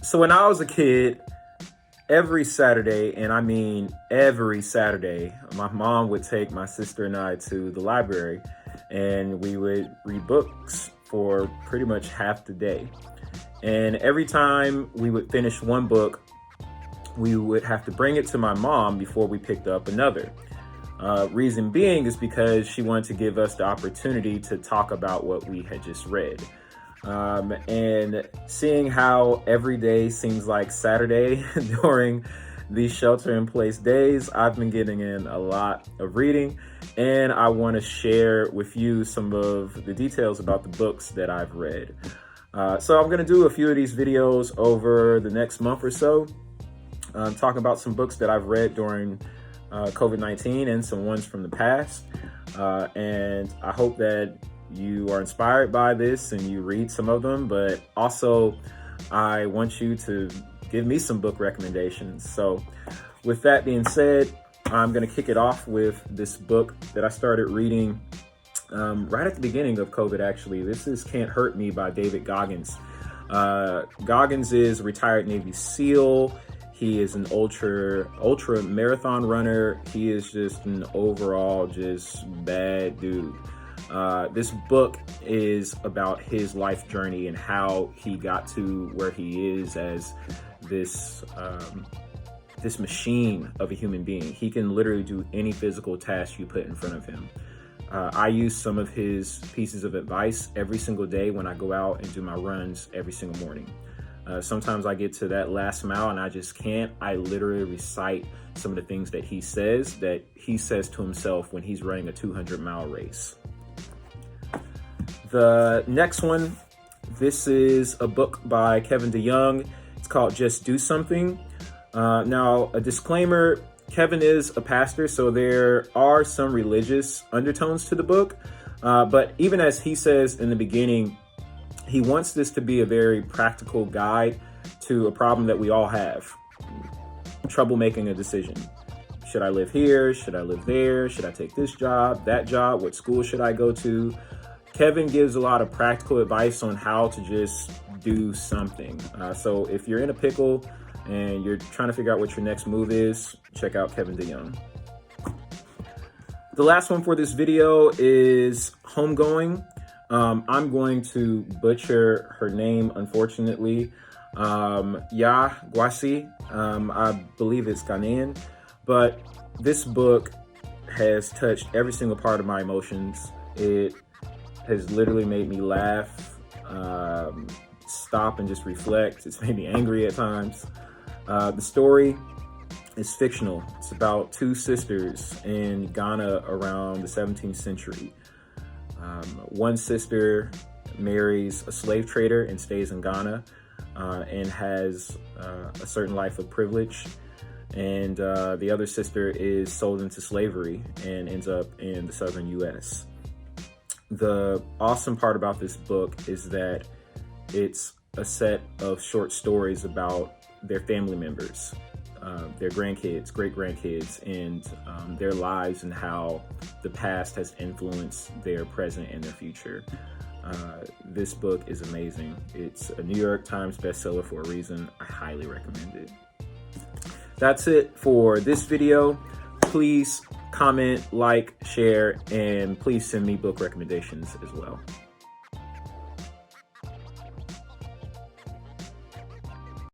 So when I was a kid, every Saturday, and I mean every Saturday, my mom would take my sister and I to the library, and we would read books for pretty much half the day. And every time we would finish one book, we would have to bring it to my mom before we picked up another. Reason being is because she wanted to give us the opportunity to talk about what we had just read. And seeing how every day seems like Saturday during these shelter-in-place days, I've been getting in a lot of reading, and I want to share with you some of the details about the books that I've read. So I'm going to do a few of these videos over the next month or so, talking about some books that I've read during COVID-19 and some ones from the past. And I hope that you are inspired by this and you read some of them, but also I want you to give me some book recommendations. So with that being said, I'm going to kick it off with this book that I started reading right at the beginning of COVID, actually. This is Cant Hurt Me by David Goggins. Goggins is a retired Navy SEAL. He is an ultra marathon runner. He is just an overall just bad dude. This book is about his life journey and how he got to where he is as this machine of a human being. He can literally do any physical task you put in front of him. I use some of his pieces of advice every single day when I go out and do my runs every single morning. Sometimes I get to that last mile and I just can't. I literally recite some of the things that he says to himself when he's running a 200-mile race. The next one, this is a book by Kevin DeYoung. It's called Just Do Something. Now, a disclaimer, Kevin is a pastor, so there are some religious undertones to the book. But even as he says in the beginning, he wants this to be a very practical guide to a problem that we all have. Trouble making a decision. Should I live here? Should I live there? Should I take this job, that job? What school should I go to? Kevin gives a lot of practical advice on how to just do something. So if you're in a pickle and you're trying to figure out what your next move is, check out Kevin DeYoung. The last one for this video is Homegoing. I'm going to butcher her name, unfortunately. Ya Gwasi, I believe it's Ghanaian, but this book has touched every single part of my emotions. It has literally made me laugh, stop and just reflect. It's made me angry at times. The story is fictional. It's about two sisters in Ghana around the 17th century. One sister marries a slave trader and stays in Ghana and has a certain life of privilege. And the other sister is sold into slavery and ends up in the southern US. The awesome part about this book is that it's a set of short stories about their family members, their grandkids, great-grandkids, and their lives and how the past has influenced their present and their future. This book is amazing. It's a New York Times bestseller for a reason. I highly recommend it. That's it for this video. Please comment, like, share, and please send me book recommendations as well.